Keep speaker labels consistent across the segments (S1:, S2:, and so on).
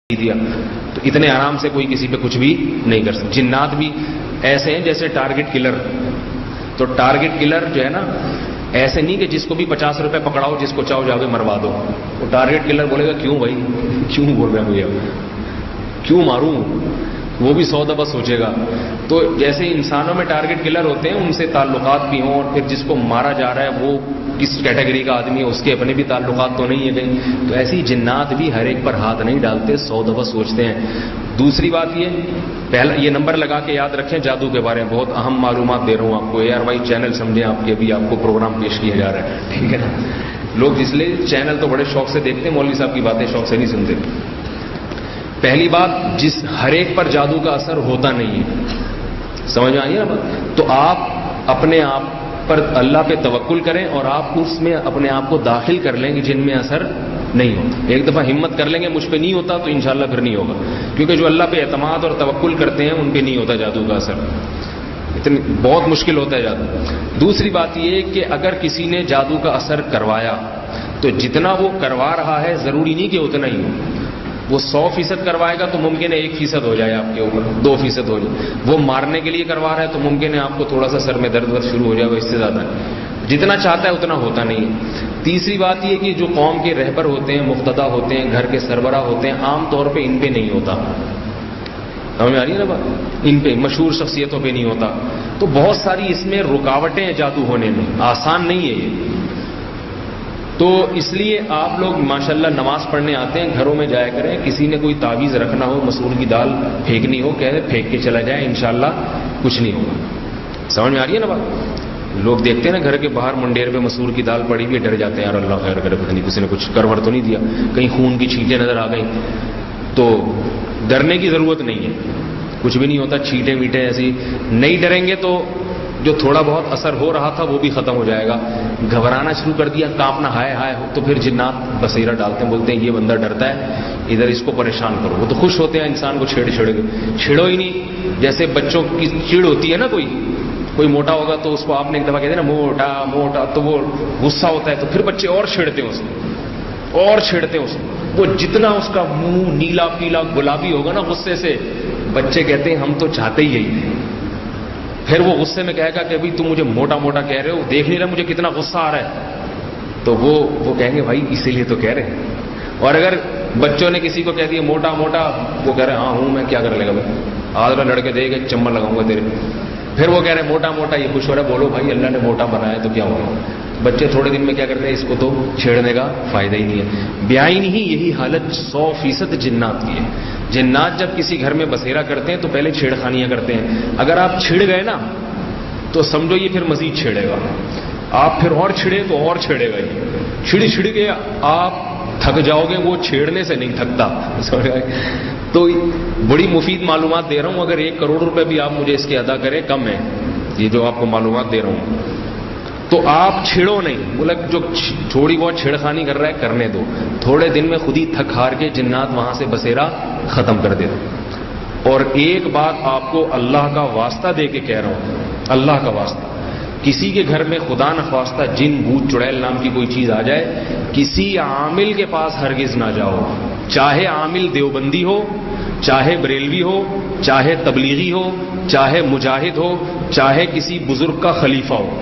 S1: دیا تو اتنے آرام سے کوئی کسی پہ کچھ بھی نہیں کر سکتا. جنات بھی ایسے ہیں جیسے ٹارگٹ کلر. تو ٹارگٹ کلر جو ہے نا ایسے نہیں کہ جس کو بھی 50 روپے پکڑاؤ جس کو چاہو جا کے مروا دو. وہ ٹارگٹ کلر بولے گا کیوں بھائی کیوں بول رہے ہیں بھیا کیوں ماروں, وہ بھی 100 دفعہ سوچے گا. تو جیسے انسانوں میں ٹارگٹ کلر ہوتے ہیں ان سے تعلقات بھی ہوں, اور پھر جس کو مارا جا رہا ہے وہ کس کیٹیگری کا آدمی ہے اس کے اپنے بھی تعلقات تو نہیں ہے کہیں. تو ایسی جنات بھی ہر ایک پر ہاتھ نہیں ڈالتے, 100 دفعہ سوچتے ہیں. دوسری بات یہ پہلا یہ نمبر لگا کے یاد رکھیں جادو کے بارے میں بہت اہم معلومات دے رہا ہوں آپ کو. یار بھائی چینل سمجھیں آپ کے ابھی آپ کو پروگرام پیش کیا جا رہا ہے, ٹھیک ہے نا. لوگ اس لیے چینل تو بڑے شوق سے دیکھتے ہیں, مولوی صاحب کی باتیں شوق سے نہیں سنتے. پہلی بات جس ہر ایک پر جادو کا اثر ہوتا نہیں ہے, سمجھ میں آئی نا بات. تو آپ اپنے آپ پر اللہ پہ توکل کریں اور آپ اس میں اپنے آپ کو داخل کر لیں کہ جن میں اثر نہیں ہوتا. ایک دفعہ ہمت کر لیں گے مجھ پہ نہیں ہوتا تو انشاءاللہ پھر نہیں ہوگا, کیونکہ جو اللہ پہ اعتماد اور توکل کرتے ہیں ان پہ نہیں ہوتا جادو کا اثر. بہت مشکل ہوتا ہے جادو. دوسری بات یہ کہ اگر کسی نے جادو کا اثر کروایا تو جتنا وہ کروا رہا ہے ضروری نہیں کہ اتنا ہی ہو. وہ 100% کروائے گا تو ممکن ہے 1% ہو جائے آپ کے اوپر, 2% ہو جائے. وہ مارنے کے لیے کروا رہا ہے تو ممکن ہے آپ کو تھوڑا سا سر میں درد شروع ہو جائے گا, اس سے زیادہ جتنا چاہتا ہے اتنا ہوتا نہیں ہے. تیسری بات یہ کہ جو قوم کے رہبر ہوتے ہیں, مقتدا ہوتے ہیں, گھر کے سربراہ ہوتے ہیں, عام طور پہ ان پہ نہیں ہوتا. سمجھ میں آ رہی ہے نا بات, ان پہ مشہور شخصیتوں پہ نہیں ہوتا. تو بہت ساری اس میں رکاوٹیں ہیں جادو ہونے میں, آسان نہیں ہے یہ. تو اس لیے آپ لوگ ماشاءاللہ نماز پڑھنے آتے ہیں, گھروں میں جایا کریں. کسی نے کوئی تعویذ رکھنا ہو, مسور کی دال پھینکنی ہو, کہہ پھینک کے چلا جائے, انشاءاللہ کچھ نہیں ہوگا. سمجھ میں آ رہی ہے نا بات. لوگ دیکھتے ہیں نا گھر کے باہر منڈیر پہ مسور کی دال پڑی ہوئی, ڈر جاتے ہیں یار اللہ خیر کرے, پتہ نہیں کسی نے کچھ کرور تو نہیں دیا, کہیں خون کی چھینٹیں نظر آ گئیں. تو ڈرنے کی ضرورت نہیں ہے, کچھ بھی نہیں ہوتا. چھینٹیں میٹیں ایسی نہیں ڈریں گے تو جو تھوڑا بہت اثر ہو رہا تھا وہ بھی ختم ہو جائے گا. گھبرانا شروع کر دیا, کانپنا ہائے ہائے ہو, تو پھر جنات بصیرہ ڈالتے ہیں, بولتے ہیں یہ بندہ ڈرتا ہے, ادھر اس کو پریشان کرو. وہ تو خوش ہوتے ہیں انسان کو چھیڑو ہی نہیں. جیسے بچوں کی چڑ ہوتی ہے نا, کوئی موٹا ہوگا تو اس کو آپ نے ایک دفعہ کہتے ہیں نا موٹا موٹا, تو وہ غصہ ہوتا ہے تو پھر بچے اور چھیڑتے ہیں اس کو, اور چھیڑتے ہیں اس کو. وہ جتنا اس کا منہ نیلا پیلا گلابی ہوگا نا غصے سے, بچے کہتے ہیں ہم تو چاہتے ہی یہی ہیں. پھر وہ غصے میں کہے گا کہ ابھی تم مجھے موٹا موٹا کہہ رہے ہو, دیکھ نہیں رہا مجھے کتنا غصہ آ رہا ہے. تو وہ کہیں گے بھائی اسی لیے تو کہہ رہے ہیں. اور اگر بچوں نے کسی کو کہہ دیا موٹا موٹا, وہ کہہ رہے ہاں ہوں میں, کیا کر لے گا بھائی, آدھا لڑکے دے گا چمڑ لگاؤں گا تیرے. پھر وہ کہہ رہے موٹا موٹا, یہ خوش ہو رہا ہے, بولو بھائی اللہ نے موٹا بنایا تو کیا ہوگا. بچے تھوڑے دن میں کیا کرتے ہیں, اس کو تو چھیڑنے کا فائدہ ہی نہیں ہے. بیائی نہیں, یہی حالت 100% جنات کی ہے. جنات جب کسی گھر میں بسیرا کرتے ہیں تو پہلے چھیڑخانیاں کرتے ہیں. اگر آپ چھڑ گئے نا تو سمجھو یہ پھر مزید چھیڑے گا. آپ پھر اور چھڑے تو اور چھیڑے گا. یہ چھڑ کے آپ تھک جاؤ گے, وہ چھیڑنے سے نہیں تھکتا. تو بڑی مفید معلومات دے رہا ہوں. اگر 1 کروڑ روپے بھی آپ مجھے اس کے ادا کریں کم ہے, یہ جو آپ کو معلومات دے رہا ہوں. تو آپ چھڑو نہیں, بولا جو تھوڑی بہت چھیڑخانی کر رہا ہے کرنے دو. تھوڑے دن میں خود ہی تھک ہار کے جنات وہاں سے بسیرا ختم کر دے. اور ایک بات آپ کو اللہ کا واسطہ دے کے کہہ رہا ہوں, اللہ کا واسطہ, کسی کے گھر میں خدا نخواستہ جن بھوت چڑیل نام کی کوئی چیز آ جائے, کسی عامل کے پاس ہرگز نہ جاؤ. چاہے عامل دیوبندی ہو, چاہے بریلوی ہو, چاہے تبلیغی ہو, چاہے مجاہد ہو, چاہے کسی بزرگ کا خلیفہ ہو.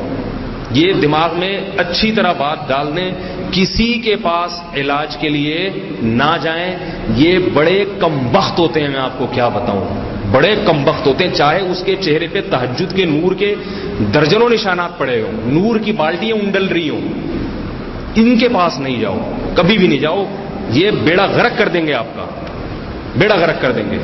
S1: یہ دماغ میں اچھی طرح بات ڈال دیں, کسی کے پاس علاج کے لیے نہ جائیں. یہ بڑے کم بخت ہوتے ہیں, میں آپ کو کیا بتاؤں, بڑے کم بخت ہوتے ہیں. چاہے اس کے چہرے پہ تہجد کے نور کے درجنوں نشانات پڑے ہوں, نور کی بالٹیاں انڈل رہی ہوں, ان کے پاس نہیں جاؤ, کبھی بھی نہیں جاؤ. یہ بیڑا غرق کر دیں گے, آپ کا بیڑا غرق کر دیں گے.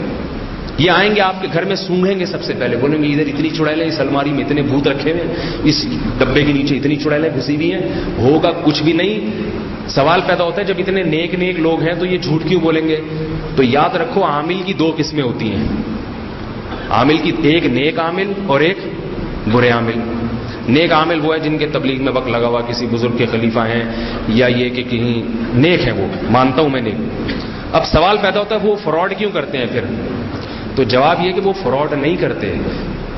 S1: یہ آئیں گے آپ کے گھر میں, سونگھیں گے سب سے پہلے, بولیں گے ادھر اتنی چڑیلیں, اس الماری میں اتنے بھوت رکھے ہوئے, اس ڈبے کے نیچے اتنی چڑیلیں گھسی ہوئی ہیں. ہوگا کچھ بھی نہیں. سوال پیدا ہوتا ہے جب اتنے نیک نیک لوگ ہیں تو یہ جھوٹ کیوں بولیں گے. تو یاد رکھو عامل کی 2 قسمیں ہوتی ہیں. عامل کی ایک نیک عامل اور ایک برے عامل. نیک عامل وہ ہے جن کے تبلیغ میں وقت لگا ہوا, کسی بزرگ کے خلیفہ ہیں, یا یہ کہ کہیں نیک ہیں, وہ مانتا ہوں میں نیک. اب سوال پیدا ہوتا ہے وہ فراڈ کیوں کرتے ہیں پھر. تو جواب یہ کہ وہ فراڈ نہیں کرتے،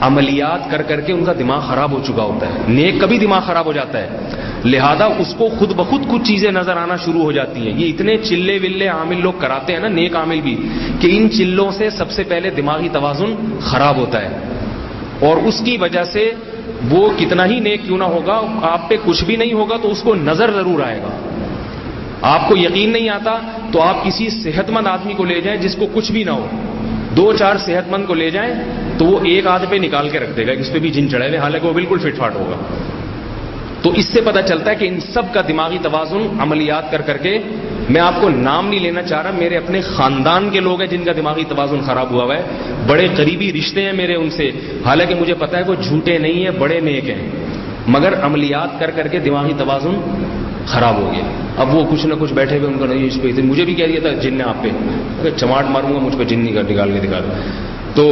S1: عملیات کر کر کے ان کا دماغ خراب ہو چکا ہوتا ہے. نیک کبھی دماغ خراب ہو جاتا ہے، لہذا اس کو خود بخود کچھ چیزیں نظر آنا شروع ہو جاتی ہیں. یہ اتنے چلے ولے عامل لوگ کراتے ہیں نا، نیک عامل بھی، کہ ان چلوں سے سب سے پہلے دماغی توازن خراب ہوتا ہے، اور اس کی وجہ سے وہ کتنا ہی نیک کیوں نہ ہوگا، آپ پہ کچھ بھی نہیں ہوگا تو اس کو نظر ضرور آئے گا. آپ کو یقین نہیں آتا تو آپ کسی صحت مند آدمی کو لے جائیں جس کو کچھ بھی نہ ہو، 2-4 صحت مند کو لے جائیں تو وہ ایک آدھ پہ نکال کے رکھ دے گا، اس پہ بھی جن چڑھے ہوئے، حالانکہ وہ بالکل فٹ فاٹ ہوگا. تو اس سے پتہ چلتا ہے کہ ان سب کا دماغی توازن عملیات کر کر کے، میں آپ کو نام نہیں لینا چاہ رہا، میرے اپنے خاندان کے لوگ ہیں جن کا دماغی توازن خراب ہوا ہے، بڑے قریبی رشتے ہیں میرے ان سے، حالانکہ مجھے پتا ہے وہ جھوٹے نہیں ہیں، بڑے نیک ہیں، مگر عملیات کر کر کے دماغی توازن خراب ہو گیا. اب وہ کچھ نہ کچھ بیٹھے ہوئے، ان کو نہیں، اس پہ مجھے بھی کہہ دیا تھا جن نے آپ پہ، اگر چماٹ ماروں گا مجھ پہ جن نکال کے دکھا دو. تو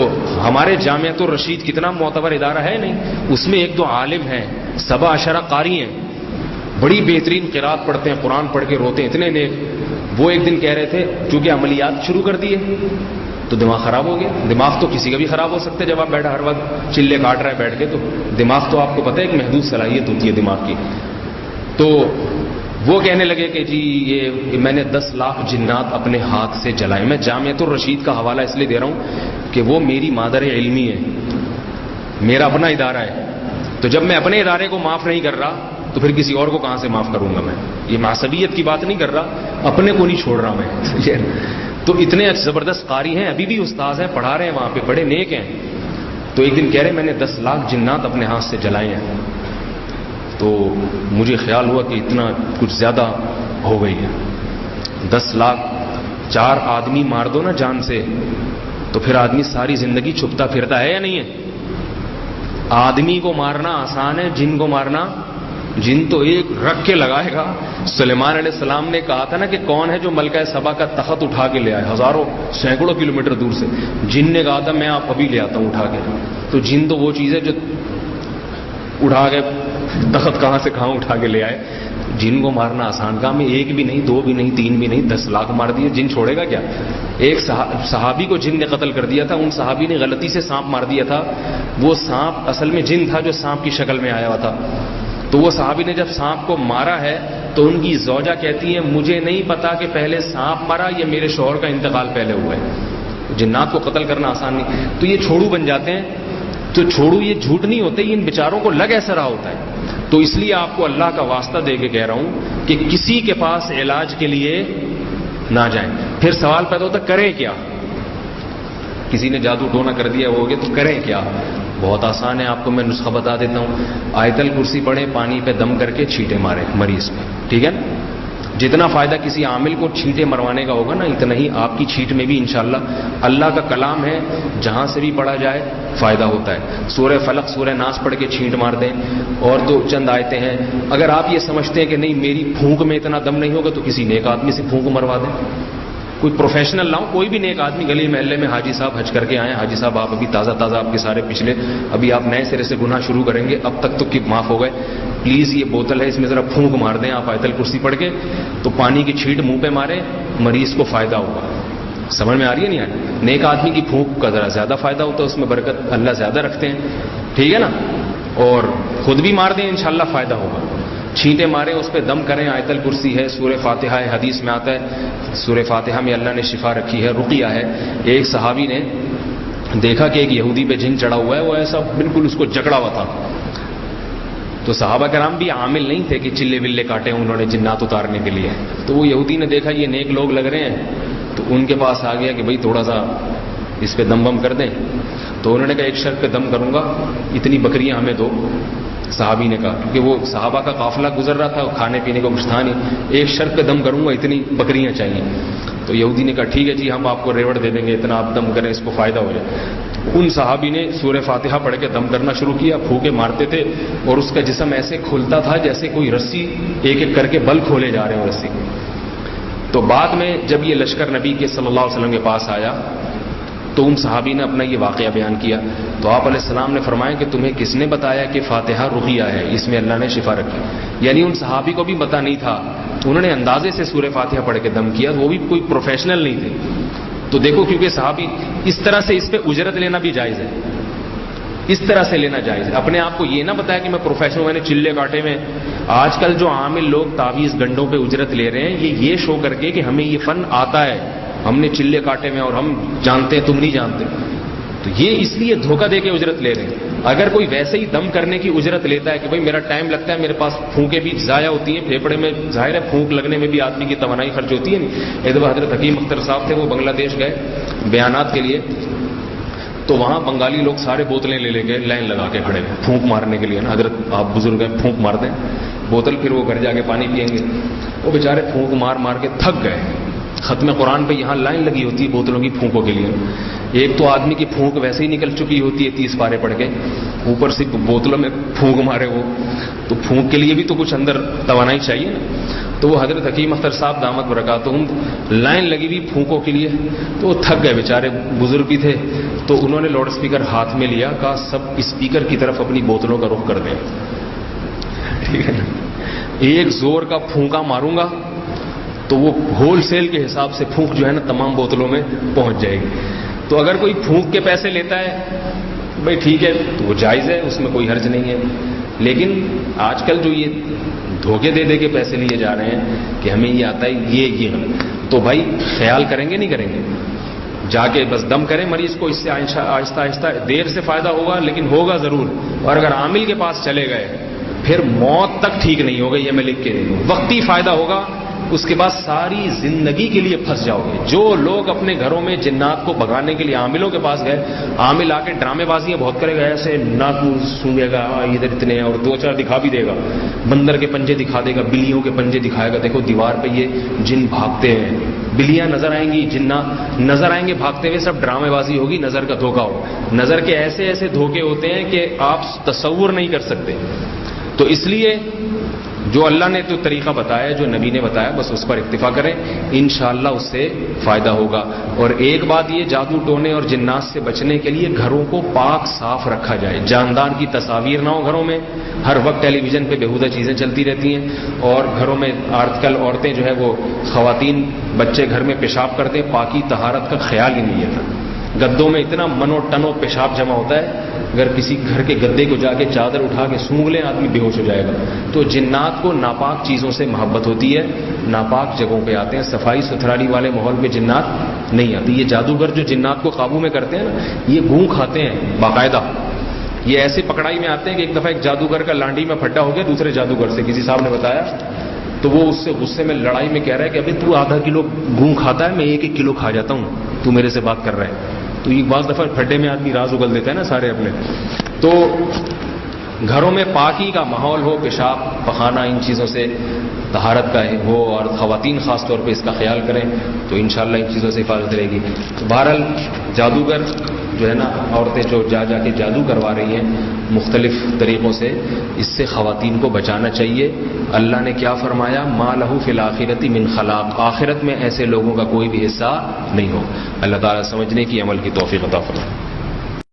S1: ہمارے جامعۃ الرشید کتنا معتبر ادارہ ہے نہیں، اس میں 1-2 عالم ہیں، 17 قاری ہیں، بڑی بہترین قرات پڑھتے ہیں، قرآن پڑھ کے روتے ہیں، اتنے نیک. وہ ایک دن کہہ رہے تھے چونکہ عملیات شروع کر دیے تو دماغ خراب ہو گیا. دماغ تو کسی کا بھی خراب ہو سکتا ہے، جب آپ بیٹھا ہر وقت چلے کاٹ رہا ہے بیٹھ کے، تو دماغ تو آپ کو پتہ ہے ایک محدود صلاحیت ہوتی ہے دماغ کی. تو وہ کہنے لگے کہ جی یہ میں نے 10 لاکھ جنات اپنے ہاتھ سے جلائے. میں جامعۃ الرشید کا حوالہ اس لیے دے رہا ہوں کہ وہ میری مادر علمی ہے، میرا اپنا ادارہ ہے. تو جب میں اپنے ادارے کو معاف نہیں کر رہا تو پھر کسی اور کو کہاں سے معاف کروں گا میں؟ یہ معصبیت کی بات نہیں کر رہا، اپنے کو نہیں چھوڑ رہا میں. تو اتنے زبردست قاری ہیں، ابھی بھی استاذ ہیں، پڑھا رہے ہیں وہاں پہ، بڑے نیک ہیں. تو ایک دن کہہ رہے میں نے 10 لاکھ جنات اپنے ہاتھ سے جلائے ہیں. تو مجھے خیال ہوا کہ اتنا کچھ زیادہ ہو گئی ہے. 10 لاکھ 4 آدمی مار دو نا جان سے، تو پھر آدمی ساری زندگی چھپتا پھرتا ہے یا نہیں ہے؟ آدمی کو مارنا آسان ہے، جن کو مارنا، جن تو ایک رکھ کے لگائے گا. سلیمان علیہ السلام نے کہا تھا نا کہ کون ہے جو ملکہ سبا کا تخت اٹھا کے لے آئے، ہزاروں سینکڑوں کلومیٹر دور سے. جن نے کہا تھا میں آپ ابھی لے آتا ہوں اٹھا کے. تو جن تو وہ چیز ہے جو اٹھا کے تخت کہاں سے کہاں اٹھا کے لے آئے. جن کو مارنا آسان کام ہے، 1 بھی نہیں، 2 بھی نہیں، 3 بھی نہیں، 10 لاکھ مار دیے. جن چھوڑے گا کیا؟ ایک صحابی کو جن نے قتل کر دیا تھا، ان صحابی نے غلطی سے سانپ مار دیا تھا. وہ سانپ اصل میں جن تھا جو سانپ کی شکل میں آیا ہوا تھا. تو وہ صحابی نے جب سانپ کو مارا ہے تو ان کی زوجہ کہتی ہے مجھے نہیں پتا کہ پہلے سانپ مارا یا میرے شوہر کا انتقال پہلے ہوا ہے. جنات کو قتل کرنا آسان نہیں. تو یہ چھوڑو بن جاتے ہیں. تو چھوڑو یہ جھوٹ نہیں ہوتے، ان بیچاروں کو لگ ایسا رہا ہوتا ہے. تو اس لیے آپ کو اللہ کا واسطہ دے کے کہہ رہا ہوں کہ کسی کے پاس علاج کے لیے نہ جائیں. پھر سوال پیدا ہوتا کریں کیا؟ کسی نے جادو ٹونا کر دیا ہو گیا تو کریں کیا؟ بہت آسان ہے، آپ کو میں نسخہ بتا دیتا ہوں. آیت الکرسی پڑھیں، پانی پہ دم کر کے چھینٹے ماریں مریض پہ، ٹھیک ہے؟ جتنا فائدہ کسی عامل کو چھینٹے مروانے کا ہوگا نا، اتنا ہی آپ کی چھینٹ میں بھی انشاءاللہ اللہ کا کلام ہے، جہاں سے بھی پڑھا جائے فائدہ ہوتا ہے. سورہ فلق سورہ ناس پڑھ کے چھینٹ مار دیں، اور تو چند آیتیں ہیں. اگر آپ یہ سمجھتے ہیں کہ نہیں میری پھونک میں اتنا دم نہیں ہوگا تو کسی نیک آدمی سے پھونک مروا دیں. کوئی پروفیشنل نہ ہو، کوئی بھی نیک آدمی گلی محلے میں، حاجی صاحب حج کر کے آئے، حاجی صاحب آپ ابھی تازہ آپ کے سارے پچھلے، ابھی آپ نئے سرے سے گناہ شروع کریں گے، اب تک تو معاف ہو گئے، پلیز یہ بوتل ہے اس میں ذرا پھونک مار دیں آپ آیت الکرسی پڑھ کے، تو پانی کی چھینٹ منہ پہ ماریں، مریض کو فائدہ ہوگا. سمجھ میں آ رہی ہے نہیں آ رہی؟ نیک آدمی کی پھونک کا ذرا زیادہ فائدہ ہوتا ہے، اس میں برکت اللہ زیادہ رکھتے ہیں، ٹھیک ہے نا؟ اور خود بھی مار دیں انشاءاللہ فائدہ ہوگا. چھینٹے ماریں، اس پہ دم کریں. آیت الکرسی ہے، سورہ فاتحہ ہے، حدیث میں آتا ہے سورہ فاتحہ میں اللہ نے شفا رکھی ہے، رقیہ ہے. ایک صحابی نے دیکھا کہ ایک یہودی پہ جن چڑھا ہوا ہے، وہ ایسا بالکل اس کو جکڑا ہوا تھا. تو صحابہ کرام بھی عامل نہیں تھے کہ چلے ولے کاٹے انہوں نے جنات اتارنے کے لیے. تو وہ یہودی نے دیکھا یہ نیک لوگ لگ رہے ہیں، تو ان کے پاس آ گیا کہ بھئی تھوڑا سا اس پہ دم بم کر دیں. تو انہوں نے کہا ایک شرط پہ دم کروں گا، اتنی بکریاں ہمیں دو. صحابی نے کہا، کیونکہ وہ صحابہ کا قافلہ گزر رہا تھا، کھانے پینے کو کچھ تھا نہیں، ایک شرط پہ دم کروں گا، اتنی بکریاں چاہیے. تو یہودی نے کہا ٹھیک ہے جی، ہم آپ کو ریوڑ دے دیں گے، اتنا آپ دم کریں، اس کو فائدہ ہو جائے. ان صحابی نے سورہ فاتحہ پڑھ کے دم کرنا شروع کیا، پھونکے مارتے تھے، اور اس کا جسم ایسے کھلتا تھا جیسے کوئی رسی ایک ایک کر کے بل کھولے جا رہے ہیں رسی. تو بعد میں جب یہ لشکر نبی کے صلی اللہ علیہ وسلم کے پاس آیا تو ان صحابی نے اپنا یہ واقعہ بیان کیا. تو آپ علیہ السلام نے فرمایا کہ تمہیں کس نے بتایا کہ فاتحہ رقیہ ہے، اس میں اللہ نے شفا رکھی؟ یعنی ان صحابی کو بھی پتہ نہیں تھا، انہوں نے اندازے سے سورہ فاتحہ پڑھ کے دم کیا، وہ بھی کوئی پروفیشنل نہیں تھے. تو دیکھو کیونکہ صحابی اس طرح سے اس پہ اجرت لینا بھی جائز ہے، اس طرح سے لینا جائز ہے. اپنے آپ کو یہ نہ بتایا کہ میں پروفیشنل، میں نے چلے کاٹے میں. آج کل جو عامل لوگ تعویذ گنڈوں پہ اجرت لے رہے ہیں یہ شو کر کے کہ ہمیں یہ فن آتا ہے، ہم نے چلے کاٹے میں اور ہم جانتے ہیں تم نہیں جانتے، تو یہ اس لیے دھوکہ دے کے اجرت لے رہے ہیں. اگر کوئی ویسے ہی دم کرنے کی اجرت لیتا ہے کہ بھائی میرا ٹائم لگتا ہے، میرے پاس پھونکیں بھی ضائع ہوتی ہیں، پھیپڑے میں ظاہر ہے پھونک لگنے میں بھی آدمی کی توانائی خرچ ہوتی ہے. ایک دفعہ حضرت حکیم اختر صاحب تھے، وہ بنگلہ دیش گئے بیانات کے لیے، تو وہاں بنگالی لوگ سارے بوتلیں لے کے لائن لگا کے کھڑے پھونک مارنے کے لیے نا. حضرت آپ بزرگ ہیں، پھونک مار دیں بوتل، پھر وہ گھر جا کے پانی پیئیں گے. وہ بیچارے پھونک مار کے تھک گئے. ختم قرآن پہ یہاں لائن لگی ہوتی ہے بوتلوں کی پھونکوں کے لیے. ایک تو آدمی کی پھونک ویسے ہی نکل چکی ہوتی ہے 30 پارے پڑھ کے، اوپر سے بوتلوں میں پھونک مارے وہ، تو پھونک کے لیے بھی تو کچھ اندر توانائی چاہیے نا. تو وہ حضرت حکیم اختر صاحب دامت برکاتہم لائن لگی ہوئی پھونکوں کے لیے، تو وہ تھک گئے بیچارے، بزرگ بھی تھے. تو انہوں نے لاؤڈ اسپیکر ہاتھ میں لیا، کہا سب اسپیکر کی طرف اپنی بوتلوں کا رخ کر دیں. ٹھیک ہے نا، ایک زور کا پھونکا ماروں گا تو وہ ہول سیل کے حساب سے پھونک جو ہے نا تمام بوتلوں میں پہنچ جائے گی. تو اگر کوئی پھونک کے پیسے لیتا ہے بھائی ٹھیک ہے، تو وہ جائز ہے، اس میں کوئی حرج نہیں ہے. لیکن آج کل جو یہ دھوکے دے کے پیسے لیے جا رہے ہیں کہ ہمیں یہ آتا ہے، یہ غلط. تو بھائی خیال کریں گے نہیں کریں گے، جا کے بس دم کریں مریض کو، اس سے آہستہ آہستہ دیر سے فائدہ ہوگا لیکن ہوگا ضرور. اور اگر عامل کے پاس چلے گئے پھر موت تک ٹھیک نہیں ہوگا، یہ میں لکھ کے دے دوں. وقتی فائدہ ہوگا، اس کے بعد ساری زندگی کے لیے پھنس جاؤ گے. جو لوگ اپنے گھروں میں جنات کو بھگانے کے لیے عاملوں کے پاس گئے، عامل آ کے ڈرامے بازیاں بہت کرے گا، ایسے ناک سونگے گا ادھر اتنے، اور 2-4 دکھا بھی دے گا، بندر کے پنجے دکھا دے گا، بلیوں کے پنجے دکھائے گا، دیکھو دیوار پہ یہ جن بھاگتے ہیں، بلیاں نظر آئیں گی، جنات نظر آئیں گے بھاگتے ہوئے، سب ڈرامے بازی ہوگی، نظر کا دھوکہ ہو. نظر کے ایسے ایسے دھوکے ہوتے ہیں کہ آپ تصور نہیں کر سکتے. تو اس لیے جو اللہ نے تو طریقہ بتایا، جو نبی نے بتایا، بس اس پر اکتفا کریں، انشاءاللہ اس سے فائدہ ہوگا. اور ایک بات یہ، جادو ٹونے اور جنات سے بچنے کے لیے گھروں کو پاک صاف رکھا جائے، جاندار کی تصاویر نہ ہو گھروں میں. ہر وقت ٹیلی ویژن پہ بےہودہ چیزیں چلتی رہتی ہیں، اور گھروں میں آج کل عورتیں جو ہے وہ خواتین بچے گھر میں پیشاب کرتے ہیں، پاکی طہارت کا خیال ہی نہیں ہے. گدوں میں اتنا منو ٹنو پیشاب جمع ہوتا ہے، اگر کسی گھر کے گدے کو جا کے چادر اٹھا کے سونگ لیں آدمی بے ہوش ہو جائے گا. تو جنات کو ناپاک چیزوں سے محبت ہوتی ہے، ناپاک جگہوں پہ آتے ہیں. صفائی ستھرائی والے ماحول میں جنات نہیں آتی. یہ جادوگر جو جنات کو قابو میں کرتے ہیں نا، یہ گوں کھاتے ہیں باقاعدہ. یہ ایسے پکڑائی میں آتے ہیں کہ ایک دفعہ ایک جادوگر کا لانڈی میں پھٹا ہو گیا دوسرے جادوگر سے، کسی صاحب نے بتایا، تو وہ اس سے غصے میں لڑائی میں کہہ رہا ہے کہ ابھی تو آدھا کلو گوں کھاتا ہے، میں 1-1 کلو کھا جاتا ہوں، تو میرے سے بات کر رہا ہے. تو یہ بعض دفعہ کھڈے میں آدمی راز اگل دیتا ہے نا سارے اپنے. تو گھروں میں پاکی کا ماحول ہو، پیشاب پخانہ ان چیزوں سے طہارت کا ہو، اور خواتین خاص طور پہ اس کا خیال کریں تو انشاءاللہ ان چیزوں سے حفاظت رہے گی. تو بہرحال جادوگر جو ہے نا، عورتیں جو جا کے جادو کروا رہی ہیں مختلف طریقوں سے، اس سے خواتین کو بچانا چاہیے. اللہ نے کیا فرمایا؟ ما لہ فی الآخرۃ من خلاق، آخرت میں ایسے لوگوں کا کوئی بھی حصہ نہیں ہو. اللہ تعالیٰ سمجھنے کی، عمل کی توفیق عطا فرمائے.